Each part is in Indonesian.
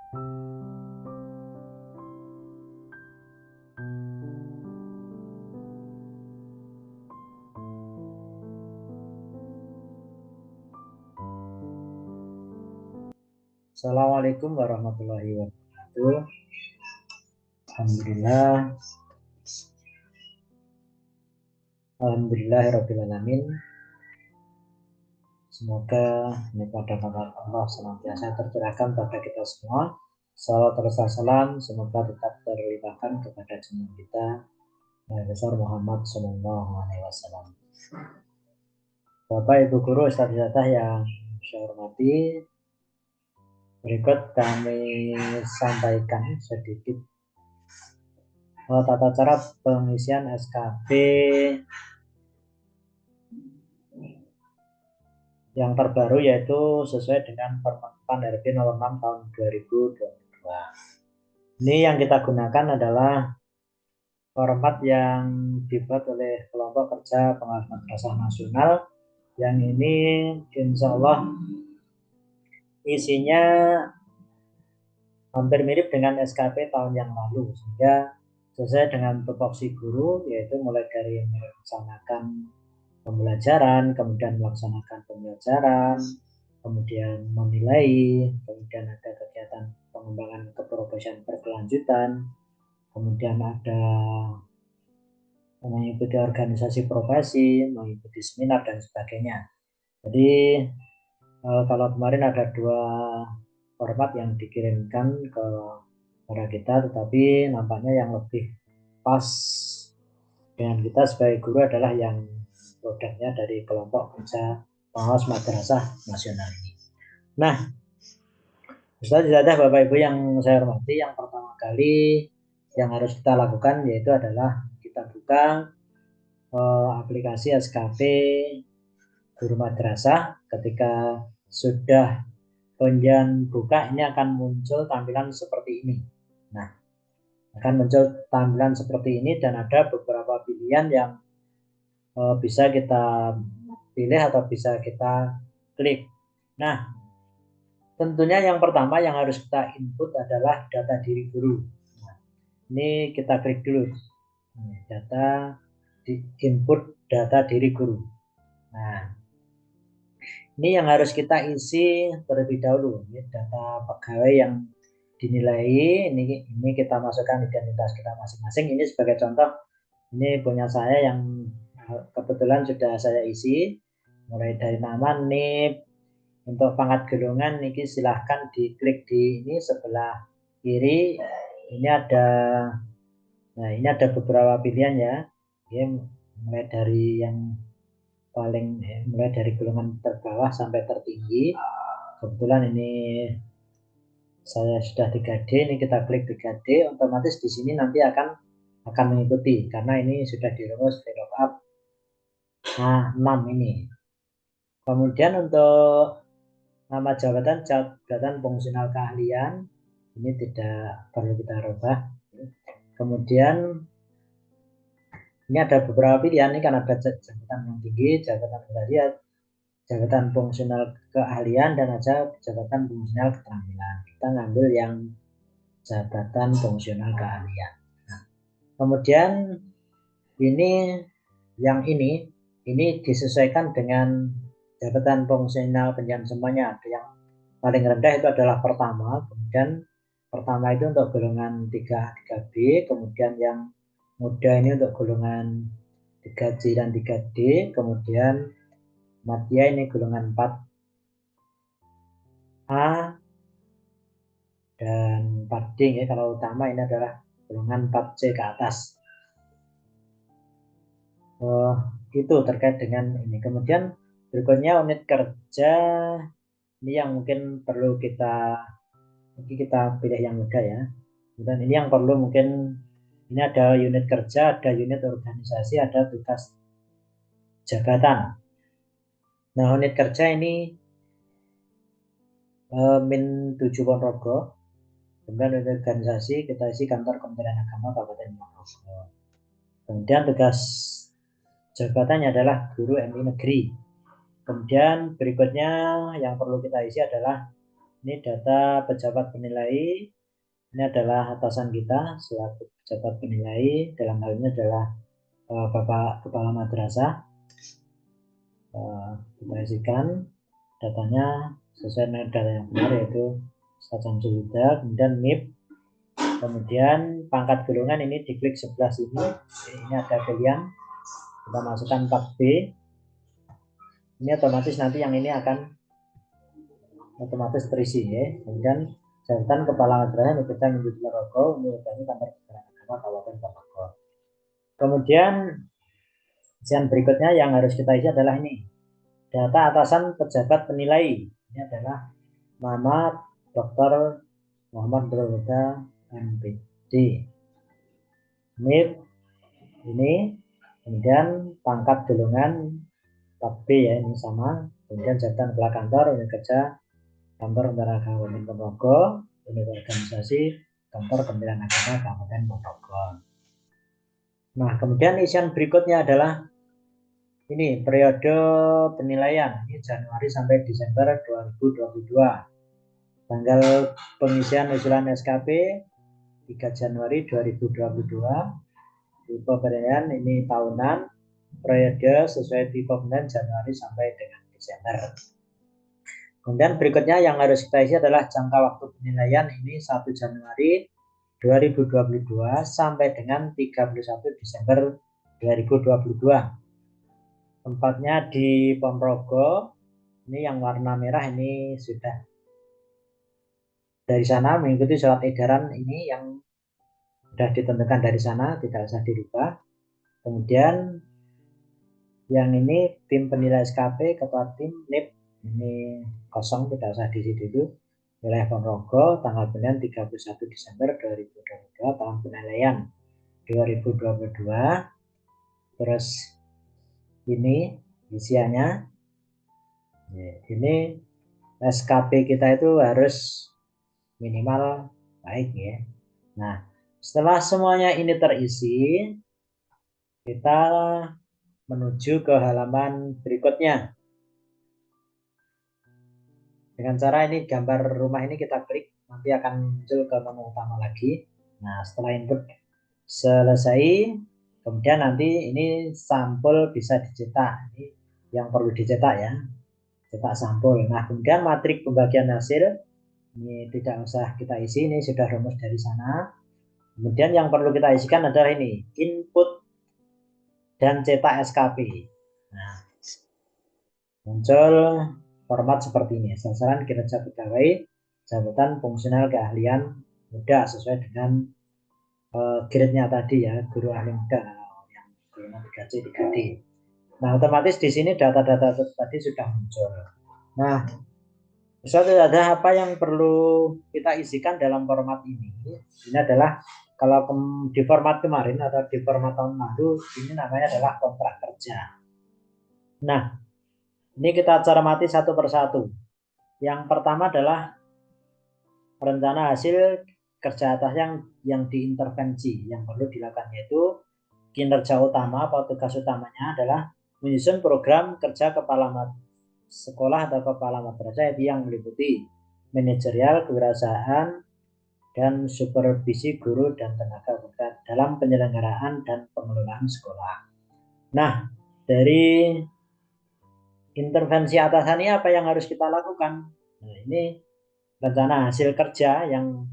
Assalamualaikum warahmatullahi wabarakatuh. Alhamdulillah. Alhamdulillahirabbil alamin. Semoga nikmat dan rahmat Allah senantiasa tercurahkan pada kita semua. Salawat dan salam semoga tetap terlimpahkan kepada junjungan kita Nabi besar Muhammad Sallallahu Alaihi Wasallam. Bapak Ibu Guru, Ustaz-Ustazah yang saya hormati, berikut kami sampaikan sedikit tata cara pengisian SKB yang terbaru, yaitu sesuai dengan Permen RB nomor 6 tahun 2022. Ini yang kita gunakan adalah format yang dibuat oleh kelompok kerja pengawas madrasah nasional, yang ini insya Allah isinya hampir mirip dengan SKP tahun yang lalu, sehingga sesuai dengan tupoksi guru, yaitu mulai dari melaksanakan pembelajaran, kemudian melaksanakan pembelajaran, kemudian menilai, kemudian ada kegiatan pengembangan keprofesian berkelanjutan, kemudian ada mengikuti organisasi profesi, mengikuti seminar dan sebagainya. Jadi kalau kemarin ada 2 format yang dikirimkan kepada kita, tetapi nampaknya yang lebih pas dengan kita sebagai guru adalah yang produknya dari kelompok kerja pengawas madrasah nasional ini. Nah, Ustaz-Ustazah, Bapak Ibu yang saya hormati, yang pertama kali yang harus kita lakukan yaitu adalah kita buka aplikasi SKP Guru Madrasah. Ketika sudah kemudian buka, ini akan muncul tampilan seperti ini. Nah, akan muncul tampilan seperti ini dan ada beberapa pilihan yang bisa kita pilih atau bisa kita klik. Nah, tentunya yang pertama yang harus kita input adalah data diri guru. Nah, ini kita klik dulu. Data input data diri guru. Nah, ini yang harus kita isi terlebih dahulu. Ini data pegawai yang dinilai. Ini kita masukkan identitas kita masing-masing. Ini sebagai contoh. Ini punya saya yang kebetulan sudah saya isi. Mulai dari nama, NIP, untuk pangkat golongan, ini silahkan diklik di ini sebelah kiri. Ini ada beberapa pilihan ya. Ini mulai dari yang mulai dari golongan terbawah sampai tertinggi. Kebetulan ini saya sudah 3D, ini kita klik 3D, otomatis di sini nanti akan mengikuti karena ini sudah dirumus VLOOKUP 6 ini. Kemudian untuk nama jabatan fungsional keahlian ini tidak perlu kita rubah. Kemudian ini ada beberapa pilihan, ini kan ada jabatan yang tinggi, jabatan derajat, jabatan fungsional keahlian, dan ada jabatan fungsional keterampilan. Kita ngambil yang jabatan fungsional keahlian. Nah, kemudian ini disesuaikan dengan jabatan fungsional pendidikan semuanya. Ada yang paling rendah itu adalah pertama, kemudian pertama itu untuk golongan 3B, kemudian yang muda ini untuk golongan 3C dan 3D, kemudian Madya ini golongan 4A dan 4D ya. Kalau utama ini adalah golongan 4C ke atas. Itu terkait dengan ini. Kemudian berikutnya unit kerja, ini yang mungkin perlu kita pilih yang muda ya. Dan ini yang perlu mungkin, ini ada unit kerja, ada unit organisasi, ada tugas jabatan. Nah, unit kerja ini min 7 Ponorogo. Kemudian unit organisasi kita isi kantor Kementerian Agama Kabupaten Ponorogo. Kemudian tugas jabatannya adalah guru MI negeri. Kemudian berikutnya yang perlu kita isi adalah Ini data pejabat penilai. Ini adalah atasan kita selaku pejabat penilai. Dalam hal ini adalah Bapak Kepala Madrasah. Kita isikan datanya sesuai dengan data yang benar, yaitu Ustaz Syamsul Huda, kemudian NIP, kemudian pangkat golongan ini diklik sebelah sini. Ini ada pilihan, kita masukkan 4B. Ini otomatis nanti yang ini akan otomatis terisi ya. Kemudian jabatan kepala madrasah Universitas Minjul Ponorogo, Universitas Kantor Kementerian Agama Kabupaten Ponorogo. Kemudian isian berikutnya yang harus kita isi adalah ini, data atasan pejabat penilai. Ini adalah nama Dr. Muhammad Nurhuda MPD, NIP ini, kemudian pangkat golongan 4B ya, ini sama, kemudian jabatan kepala kantor, unit kerja kantor Kementerian Agama Kabupaten Ponorogo, unit organisasi kantor Kementerian Agama Kabupaten Ponorogo. Nah, kemudian isian berikutnya adalah ini periode penilaian, ini Januari sampai Desember 2022. Tanggal pengisian usulan SKP 3 Januari 2022. Tipe penilaian ini tahunan, periode sesuai tipe penilaian Januari sampai dengan Desember. Kemudian berikutnya yang harus kita isi adalah jangka waktu penilaian, ini 1 Januari 2022 sampai dengan 31 Desember 2022. Tempatnya di Ponorogo. Ini yang warna merah ini sudah dari sana mengikuti surat edaran ini yang sudah ditentukan dari sana, tidak usah dirubah. Kemudian yang ini tim penilai SKP, ketua tim NIP ini kosong, tidak usah diisi dulu. Wilayah Ponorogo, tanggal penilaian 31 Desember 2022, tahun penilaian 2022. Terus ini isiannya, ini SKP kita itu harus minimal baik ya. Nah, setelah semuanya ini terisi, kita menuju ke halaman berikutnya. Dengan cara ini gambar rumah ini kita klik, nanti akan muncul ke menu utama lagi. Nah, setelah input selesai, kemudian nanti ini sampul bisa dicetak. Ini yang perlu dicetak ya, cetak sampul. Nah, kemudian matrik pembagian hasil ini tidak usah kita isi, ini sudah rumus dari sana. Kemudian yang perlu kita isikan adalah ini, input dan cetak SKP. Nah, muncul format seperti ini, sasaran kinerja pegawai, jabatan fungsional keahlian muda sesuai dengan grade-nya tadi ya, guru ahli muda yang golongan 3C 3D. Nah, otomatis di sini data-data tadi sudah muncul. Nah, suatu ada apa yang perlu kita isikan dalam format ini. Ini adalah kalau di format kemarin atau di format tahun lalu, ini namanya adalah kontrak kerja. Nah, ini kita cermati satu persatu. Yang pertama adalah rencana hasil kerja atas yang diintervensi. Yang perlu dilakukan yaitu kinerja utama atau tugas utamanya adalah menyusun program kerja kepala sekolah atau kepala madrasah yang meliputi manajerial, kewirausahaan, dan supervisi guru dan tenaga pendidik dalam penyelenggaraan dan pengelolaan sekolah. Nah, dari intervensi atasan ini apa yang harus kita lakukan? Nah, ini rencana hasil kerja yang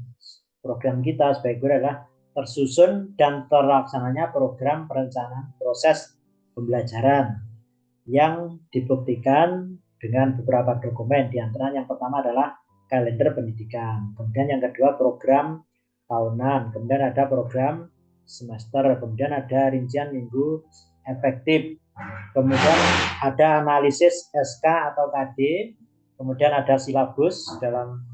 program kita sebagai guru adalah tersusun dan terlaksananya program perencanaan proses pembelajaran yang dibuktikan dengan beberapa dokumen. Di antara yang pertama adalah kalender pendidikan, kemudian yang kedua program tahunan, kemudian ada program semester, kemudian ada rincian minggu efektif, kemudian ada analisis SK atau KD, kemudian ada silabus dalam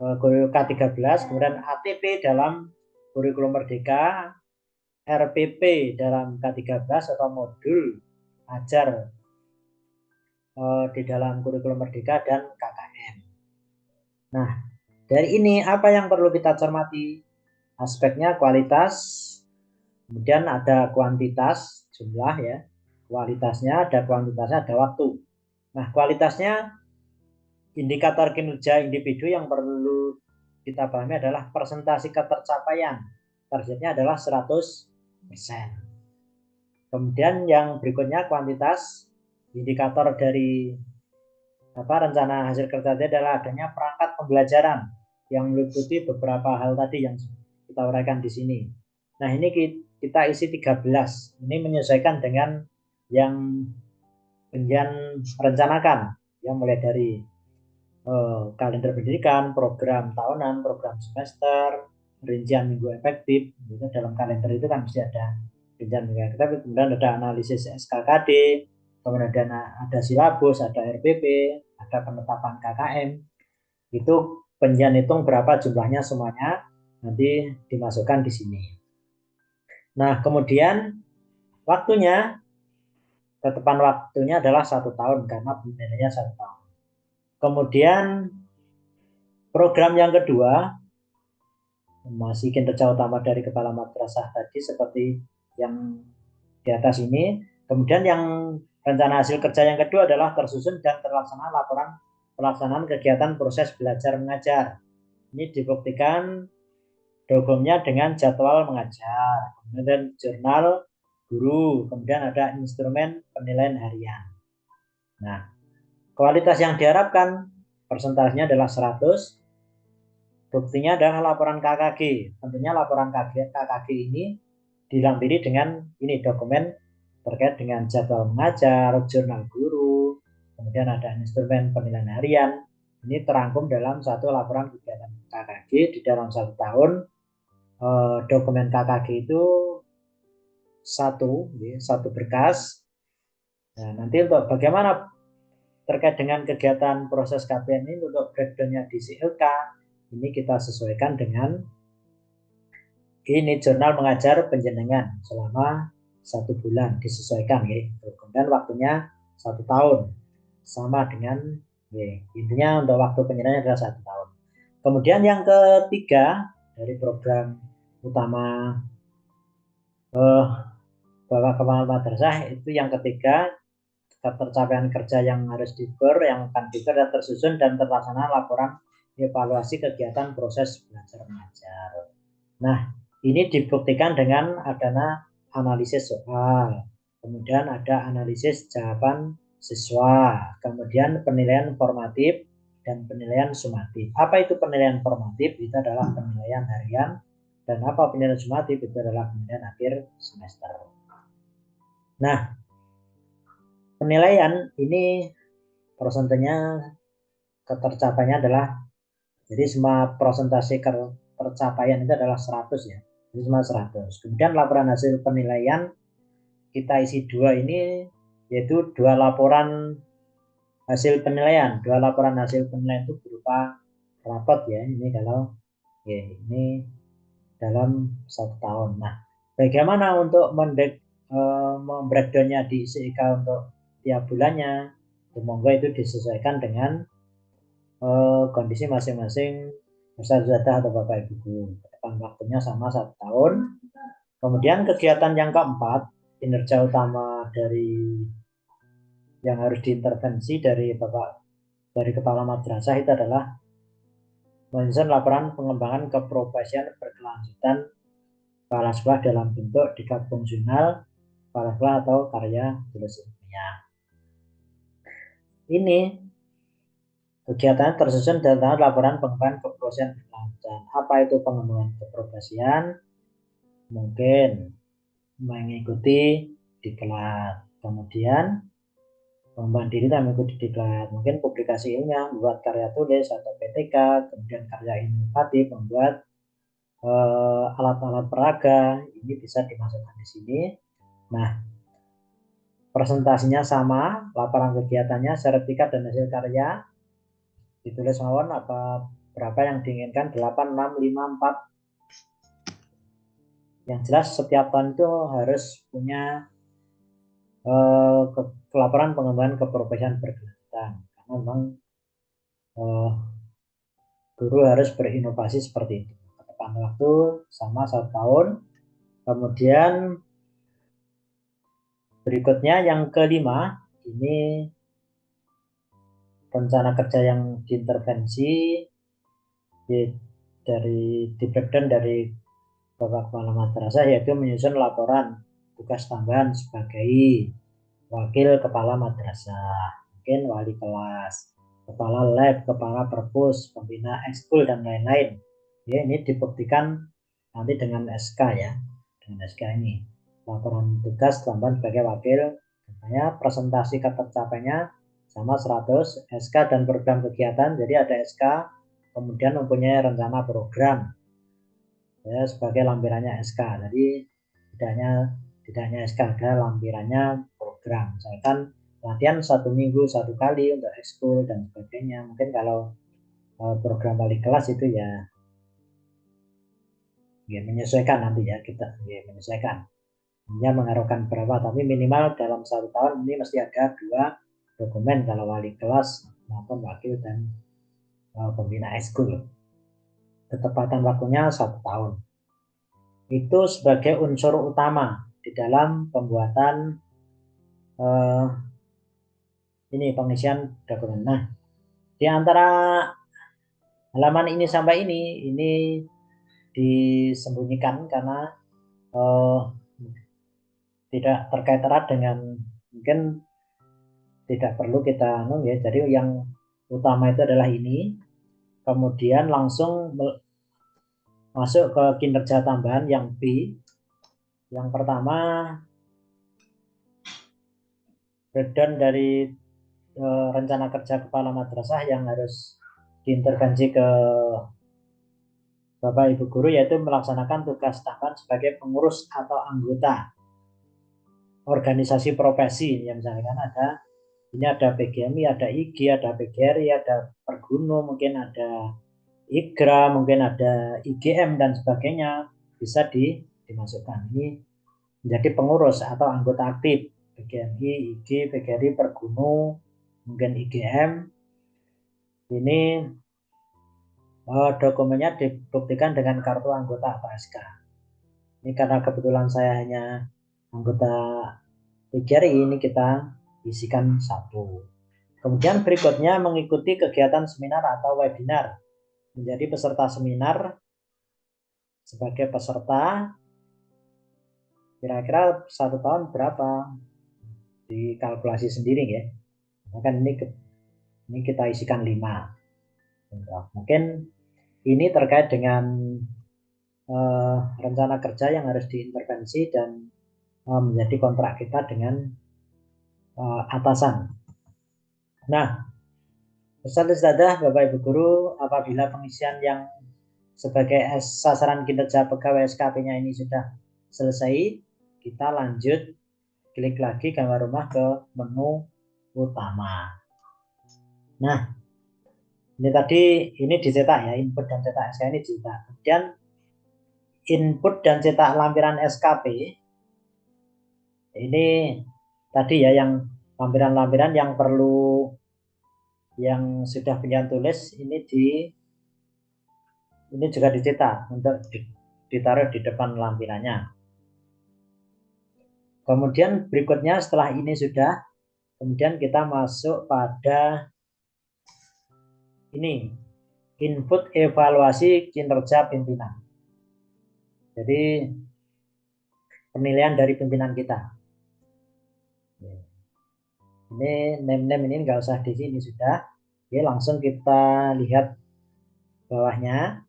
K13, kemudian ATP dalam kurikulum merdeka, RPP dalam K13 atau modul ajar di dalam kurikulum merdeka, dan KKM. Nah, dari ini apa yang perlu kita cermati? Aspeknya kualitas, kemudian ada kuantitas, jumlah ya, kualitasnya ada, kuantitasnya ada, waktu. Nah, kualitasnya indikator kinerja individu yang perlu kita pahami adalah persentase ketercapaian. Targetnya adalah 100%. Kemudian yang berikutnya kuantitas. Indikator dari rencana hasil kerja tadi adalah adanya perangkat pembelajaran yang meliputi beberapa hal tadi yang kita uraikan di sini. Nah, ini kita isi 13. Ini menyesuaikan dengan yang penjen rencanakan, ya, mulai dari kalender pendidikan, program tahunan, program semester, rincian minggu efektif. Gitu. Dalam kalender itu kan mesti ada rincian minggu efektif, kemudian ada analisis SKKD, kemudian ada silabus, ada RPP, ada penetapan KKM. Itu penjian hitung berapa jumlahnya semuanya, nanti dimasukkan di sini. Nah, kemudian waktunya, tetapan waktunya adalah 1 tahun karena penilaiannya 1 tahun. Kemudian program yang kedua, masih kinerja utama dari kepala madrasah tadi seperti yang di atas ini. Kemudian yang rencana hasil kerja yang kedua adalah tersusun dan terlaksana laporan pelaksanaan kegiatan proses belajar mengajar. Ini dibuktikan dokumennya dengan jadwal mengajar, kemudian jurnal guru, kemudian ada instrumen penilaian harian. Nah, kualitas yang diharapkan persentasenya adalah 100. Buktinya adalah laporan KKG. Tentunya laporan KKG ini dilampiri dengan ini dokumen terkait dengan jadwal mengajar, jurnal guru, kemudian ada instrumen penilaian harian. Ini terangkum dalam satu laporan kegiatan KKG di dalam 1 tahun. Dokumen KKG itu satu berkas. Nah, nanti untuk bagaimana terkait dengan kegiatan proses KPN ini untuk breakdown-nya di CLK, ini kita sesuaikan dengan ini jurnal mengajar penjenengan selama 1 bulan disesuaikan, gitu. Kemudian waktunya 1 tahun sama dengan intinya untuk waktu penjenengan adalah 1 tahun. Kemudian yang ketiga dari program utama Bapak Kepala Madrasah itu yang ketiga, ketercapaian kerja yang harus diukur, yang akan diukur dan tersusun dan terlaksana laporan evaluasi kegiatan proses belajar mengajar. Nah, ini dibuktikan dengan adanya analisis soal, kemudian ada analisis jawaban siswa, kemudian penilaian formatif dan penilaian sumatif. Apa itu penilaian formatif? Itu adalah penilaian harian, dan apa penilaian sumatif? Itu adalah penilaian akhir semester. Nah, penilaian ini persentenya ketercapaiannya adalah, jadi semua persentase tercapaian itu adalah 100 ya. Jadi semua 100. Kemudian laporan hasil penilaian kita isi 2 ini, yaitu 2 laporan hasil penilaian. 2 laporan hasil penilaian itu berupa rapot ya. Ini kalau ini dalam 1 tahun. Nah, bagaimana untuk membreakdownnya di CIK untuk tiap bulannya? Semoga itu disesuaikan dengan kondisi masing-masing ustadzah atau bapak ibu guru. Waktunya sama 1 tahun. Kemudian kegiatan yang keempat, kinerja utama dari yang harus diintervensi dari kepala madrasah itu adalah menyusun laporan pengembangan keprofesian berkelanjutan kepala sekolah dalam bentuk diklat fungsional, kepala sekolah atau karya tulis ilmiah. Ini kegiatan tersusun dalam laporan pengembangan keprofesian berkelanjutan. Apa itu pengembangan keprofesian? Mungkin mengikuti diklat, kemudian pengembangan diri dan mengikuti diklat, mungkin publikasi ilmiah, membuat karya tulis atau PTK, kemudian karya inovatif, membuat alat-alat peraga, ini bisa dimasukkan di sini. Nah, presentasinya sama, laporan kegiatannya, sertifikat dan hasil karya, ditulis mawon apa berapa yang diinginkan, 8, 6, 5, 4. Yang jelas setiap tahun itu harus punya laporan pengembangan keprofesian berkelanjutan, karena memang guru harus berinovasi seperti itu. Tepat waktu sama 1 tahun. Kemudian berikutnya yang kelima, ini rencana kerja yang diintervensi di breakdown dari Bapak Kepala Madrasah, yaitu menyusun laporan tugas tambahan sebagai wakil kepala madrasah, mungkin wali kelas, kepala lab, kepala perpus, pembina ekskul dan lain-lain. Ya, ini dibuktikan nanti dengan SK ya, dengan SK ini laporan tugas tambahan sebagai wakil, katanya presentasi ketercapaiannya sama 100, SK dan program kegiatan, jadi ada SK, kemudian mempunyai rencana program ya, sebagai lampirannya SK. Jadi tidak hanya SK, ada lampirannya program, misalkan latihan 1 minggu 1 kali untuk ekskul dan sebagainya. Mungkin kalau program wali kelas itu ya menyesuaikan nanti ya, kita menyesuaikan hanya mengharapkan berapa, tapi minimal dalam 1 tahun ini mesti ada 2 dokumen kalau wali kelas maupun wakil dan pembina ekskul. Ketepatan waktunya 1 tahun. Itu sebagai unsur utama di dalam pembuatan ini pengisian dokumen. Nah, di antara halaman ini sampai ini disembunyikan karena tidak terkait erat dengan, mungkin tidak perlu kita ya. Jadi yang utama itu adalah ini, kemudian langsung masuk ke kinerja tambahan yang B. Yang pertama, breakdown dari rencana kerja kepala madrasah yang harus diintervensi ke Bapak Ibu guru, yaitu melaksanakan tugas tambahan sebagai pengurus atau anggota organisasi profesi. Yang misalkan ini ada PGMI, ada IG, ada PGRI, ada Perguno, mungkin ada IGRA, mungkin ada IGM dan sebagainya, bisa dimasukkan. Ini menjadi pengurus atau anggota aktif PGMI, IG, PGRI, Perguno, mungkin IGM. Ini dokumennya dibuktikan dengan kartu anggota atau SK. Ini karena kebetulan saya hanya anggota PGRI, ini kita isikan 1. Kemudian berikutnya mengikuti kegiatan seminar atau webinar, menjadi peserta seminar. Sebagai peserta, kira-kira 1 tahun berapa, dikalkulasi sendiri ya. Maka ini kita isikan 5. Mungkin ini terkait dengan rencana kerja yang harus diintervensi dan menjadi kontrak kita dengan atasan. Nah, Ustadz, Bapak Ibu guru, apabila pengisian yang sebagai sasaran kinerja pegawai SKP-nya ini sudah selesai, kita lanjut klik lagi gambar rumah ke menu utama. Nah, ini tadi ini dicetak ya, input dan cetak SK ini dicetak. Kemudian input dan cetak lampiran SKP ini tadi ya, yang lampiran-lampiran yang perlu, yang sudah pilihan tulis ini juga dicetak untuk ditaruh di depan lampirannya. Kemudian berikutnya setelah ini sudah, kemudian kita masuk pada ini, input evaluasi kinerja pimpinan. Jadi penilaian dari pimpinan kita. Ini name ini nggak usah di sini sudah. Oke, langsung kita lihat bawahnya.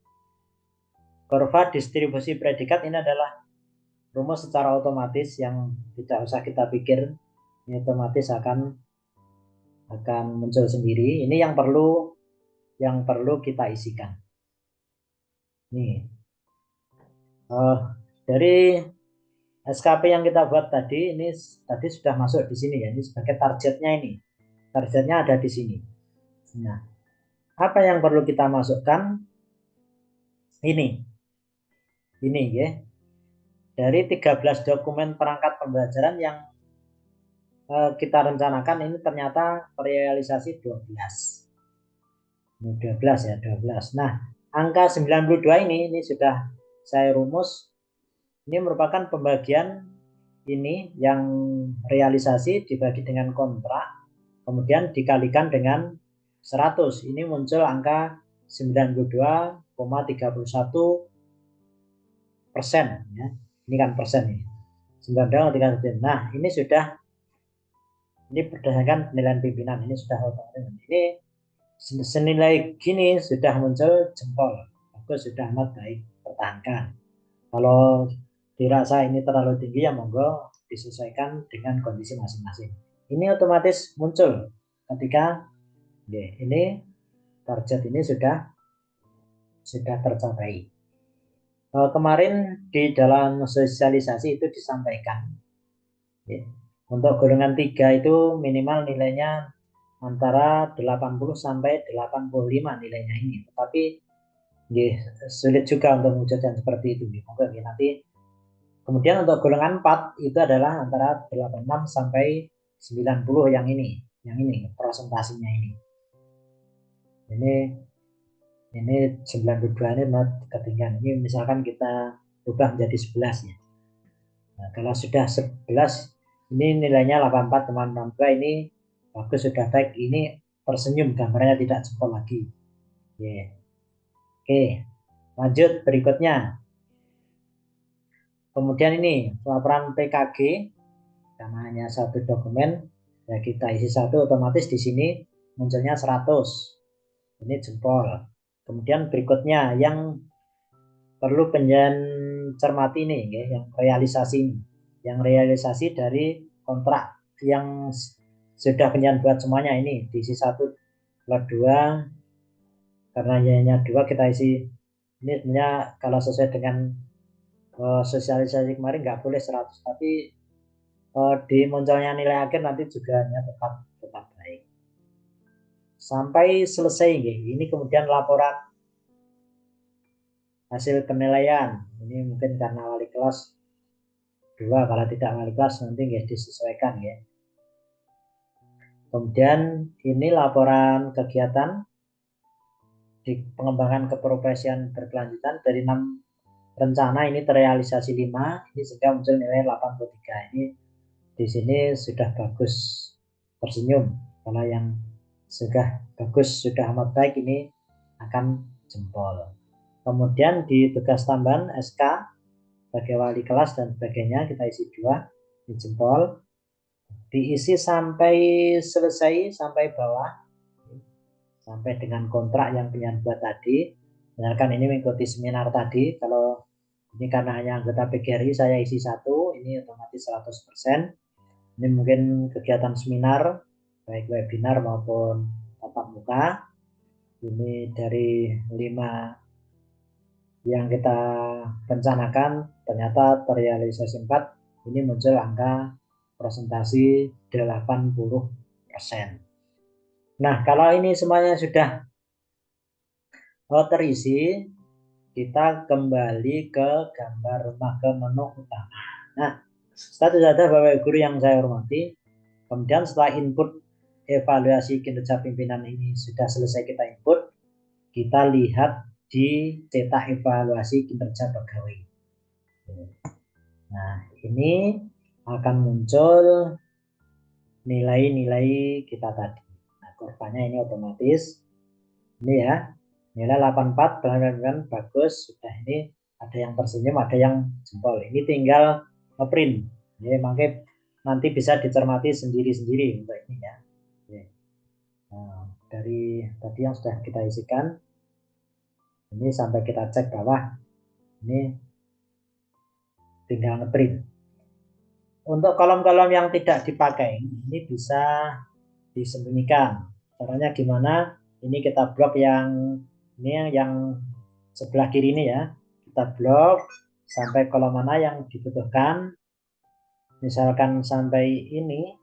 Kurva distribusi predikat ini adalah rumus secara otomatis yang tidak usah kita pikir. Ini otomatis akan muncul sendiri. Ini yang perlu kita isikan. Nih, dari SKP yang kita buat tadi, ini tadi sudah masuk di sini ya. Ini sebagai targetnya ini. Targetnya ada di sini. Nah, apa yang perlu kita masukkan? Ini ya. Dari 13 dokumen perangkat pembelajaran yang kita rencanakan, ini ternyata terrealisasi 12. Ini 12 ya, 12. Nah, angka 92 ini sudah saya rumus. Ini merupakan pembagian ini yang realisasi dibagi dengan kontrak, kemudian dikalikan dengan 100. Ini muncul angka 92,31%. Ya. Ini kan persen ini. 92,31. Nah, ini sudah, ini berdasarkan penilaian pimpinan. Ini sudah otomatis. Ini senilai gini sudah muncul jempol. Bagus, sudah amat baik, pertahankan. Kalau dirasa ini terlalu tinggi, ya monggo disesuaikan dengan kondisi masing-masing. Ini otomatis muncul ketika ini target ini sudah tercapai. Kemarin di dalam sosialisasi itu disampaikan untuk golongan 3 itu minimal nilainya antara 80 sampai 85 nilainya ini. Tetapi sulit juga untuk mewujudkan seperti itu. Monggo nanti. Kemudian untuk golongan 4 itu adalah antara 86 sampai 90 yang ini presentasinya ini. Ini 92 ini ketinggian. Ini misalkan kita ubah menjadi 11 ya. Nah, kalau sudah 11 ini nilainya 84,62, ini bagus, sudah baik. Ini tersenyum, gambarnya tidak jempol lagi. Oke, lanjut berikutnya. Kemudian ini laporan PKG, karena hanya satu dokumen, ya kita isi satu, otomatis di sini munculnya 100. Ini jempol. Kemudian berikutnya yang perlu penjen cermati ini, ya, yang realisasi ini. Yang realisasi dari kontrak yang sudah penjen buat semuanya ini diisi 1 lot 2, karena hanya 2 kita isi. Ini sebenarnya kalau sesuai dengan sosialisasi kemarin nggak boleh 100, tapi di munculnya nilai akhir nanti juga tetap baik. Sampai selesai, ini kemudian laporan hasil penilaian. Ini mungkin karena wali kelas 2, kalau tidak wali kelas nanti disesuaikan ya. Kemudian ini laporan kegiatan di pengembangan keprofesian berkelanjutan dari 6 rencana, ini terrealisasi 5, ini sehingga muncul nilai 83. Ini di sini sudah bagus, tersenyum. Kalau yang sudah bagus, sudah amat baik, ini akan jempol. Kemudian di tugas tambahan SK sebagai wali kelas dan sebagainya kita isi 2, ini jempol. Diisi sampai selesai, sampai bawah, sampai dengan kontrak yang penyan buat tadi. Misalkan ini mengikuti seminar tadi, kalau ini karena hanya anggota PGRI saya isi 1, ini otomatis 100%. Ini mungkin kegiatan seminar, baik webinar maupun tatap muka. Ini dari 5 yang kita rencanakan, ternyata terrealisasi 4, ini muncul angka presentasi 80%. Nah, kalau ini semuanya sudah terisi, kita kembali ke gambar rumah, ke menu utama. Nah, status Bapak Guru yang saya hormati, kemudian setelah input evaluasi kinerja pimpinan ini sudah selesai kita input, kita lihat di cetak evaluasi kinerja pegawai. Nah, ini akan muncul nilai-nilai kita tadi. Nah, kurvanya ini otomatis. Ini ya, nilai 84, benar-benar bagus. Sudah, ini ada yang tersenyum, ada yang jempol. Ini tinggal ngeprint. Ya, makanya nanti bisa dicermati sendiri-sendiri untuk ini ya. Nah, dari tadi yang sudah kita isikan, ini sampai kita cek bawah, ini tinggal ngeprint. Untuk kolom-kolom yang tidak dipakai, ini bisa disembunyikan. Caranya gimana? Ini kita blok yang ini yang sebelah kiri ini ya. Kita blok sampai kolom mana yang dibutuhkan. Misalkan sampai ini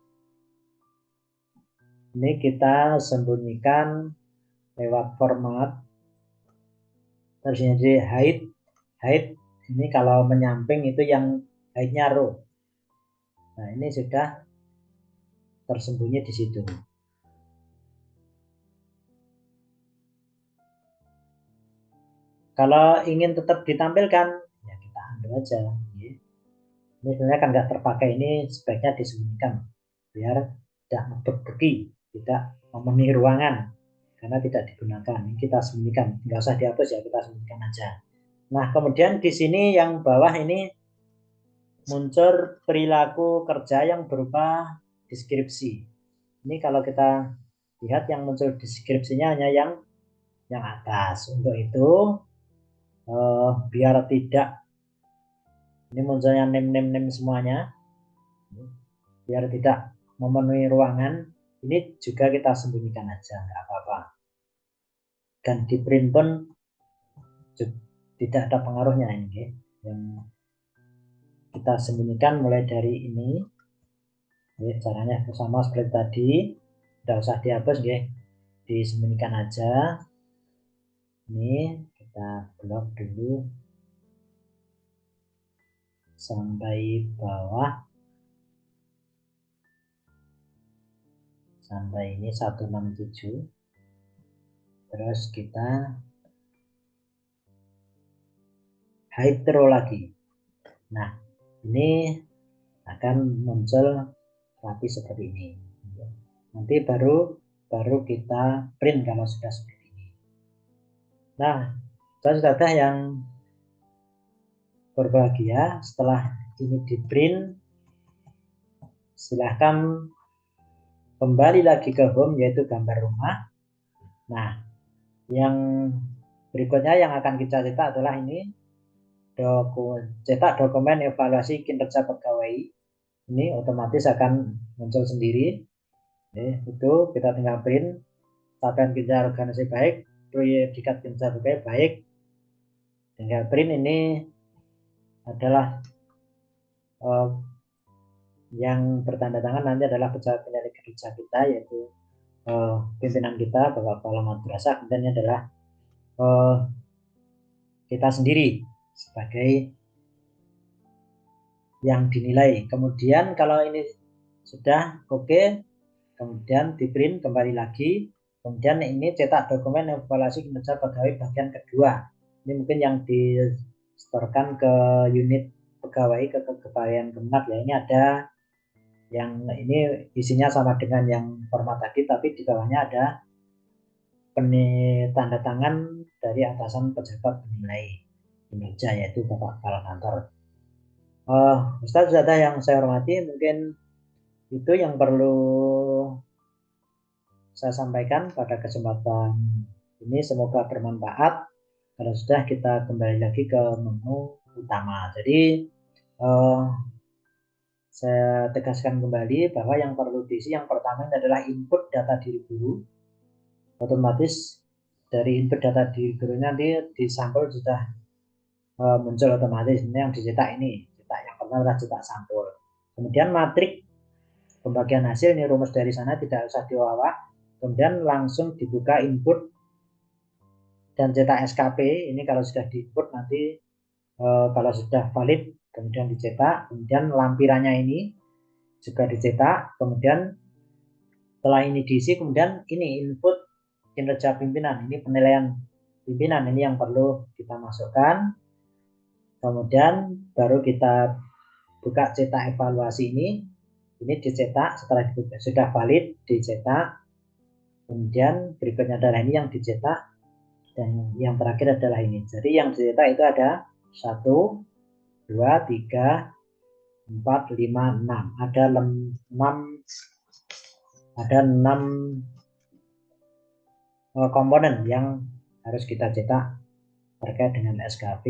kita sembunyikan lewat format. Terus jadi height ini kalau menyamping itu yang heightnya row. Nah, ini sudah tersembunyi di situ. Kalau ingin tetap ditampilkan, ya kita ambil aja. Ini sebenarnya kan nggak terpakai, ini sebaiknya disembunyikan biar tidak membeki, tidak memenuhi ruangan. karena tidak digunakan. Ini kita sembunyikan, nggak usah dihapus ya, kita sembunyikan aja. Nah, kemudian di sini yang bawah ini muncul perilaku kerja yang berupa deskripsi. Ini kalau kita lihat yang muncul deskripsinya hanya yang atas. Untuk itu biar tidak ini munculnya name semuanya, biar tidak memenuhi ruangan, ini juga kita sembunyikan aja, nggak apa-apa. Dan di print pun tidak ada pengaruhnya ini. Yang kita sembunyikan mulai dari ini. Ini caranya sama seperti tadi, tidak usah dihapus, disembunyikan aja. Ini kita blok dulu sampai bawah, sampai ini 167. Terus kita hide row lagi. Nah, ini akan muncul rapi seperti ini. Nanti baru kita print kalau sudah seperti ini. Nah, saudara yang berbahagia, setelah ini di print, silahkan kembali lagi ke home, yaitu gambar rumah. Nah, yang berikutnya yang akan kita cetak adalah ini, cetak dokumen evaluasi kinerja pegawai. Ini otomatis akan muncul sendiri. Itu kita tinggal print, capaian kinerja organisasi baik, predikat kinerja pegawai baik, tinggal print. Ini adalah yang bertanda tangan nanti adalah pejabat penyelidik kerja kita, yaitu pimpinan kita, Bapak Kepala Madrasah. Kemudian ini adalah kita sendiri sebagai yang dinilai. Kemudian kalau ini sudah oke, kemudian di print kembali lagi. Kemudian ini cetak dokumen evaluasi kinerja pegawai bagian kedua. Ini mungkin yang disetorkan ke unit pegawai, ke kepegawaian Kemenat ya. Ini ada yang ini isinya sama dengan yang format tadi, tapi di bawahnya ada tanda tangan dari atasan pejabat penilai kinerja, yaitu Bapak Kepala Kantor. Ustaz yang saya hormati, mungkin itu yang perlu saya sampaikan pada kesempatan ini. Semoga bermanfaat. Kalau sudah, kita kembali lagi ke menu utama. Jadi saya tegaskan kembali bahwa yang perlu diisi yang pertama adalah input data diri guru. Otomatis dari input data diri guru nanti di sampel sudah muncul otomatis. Ini yang dicetak, ini cetak yang pertama adalah cetak sampul. Kemudian matrik pembagian hasil, ini rumus dari sana, tidak usah diolah. Kemudian langsung dibuka input dan cetak SKP. Ini kalau sudah diinput nanti kalau sudah valid kemudian dicetak. Kemudian lampirannya ini juga dicetak. Kemudian setelah ini diisi, kemudian ini input kinerja pimpinan, ini penilaian pimpinan, ini yang perlu kita masukkan. Kemudian baru kita buka cetak evaluasi ini dicetak. Setelah sudah valid dicetak. Kemudian berikutnya adalah ini yang dicetak, dan yang terakhir adalah ini. Jadi yang dicetak itu ada 1, 2, 3, 4, 5, 6. Ada 6 komponen yang harus kita cetak terkait dengan SKP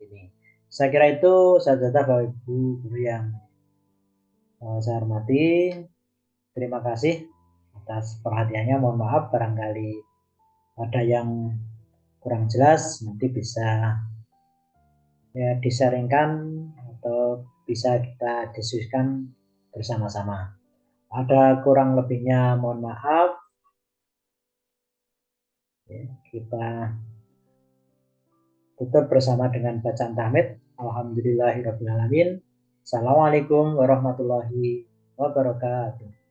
ini. Saya kira itu saja Bapak Ibu guru yang saya hormati. Terima kasih atas perhatiannya. Mohon maaf barangkali ada yang kurang jelas, nanti bisa ya disaringkan atau bisa kita diskusikan bersama-sama. Ada kurang lebihnya mohon maaf. Ya, kita tutup bersama dengan bacaan tahmid. Alhamdulillahirabbil alamin. Assalamualaikum warahmatullahi wabarakatuh.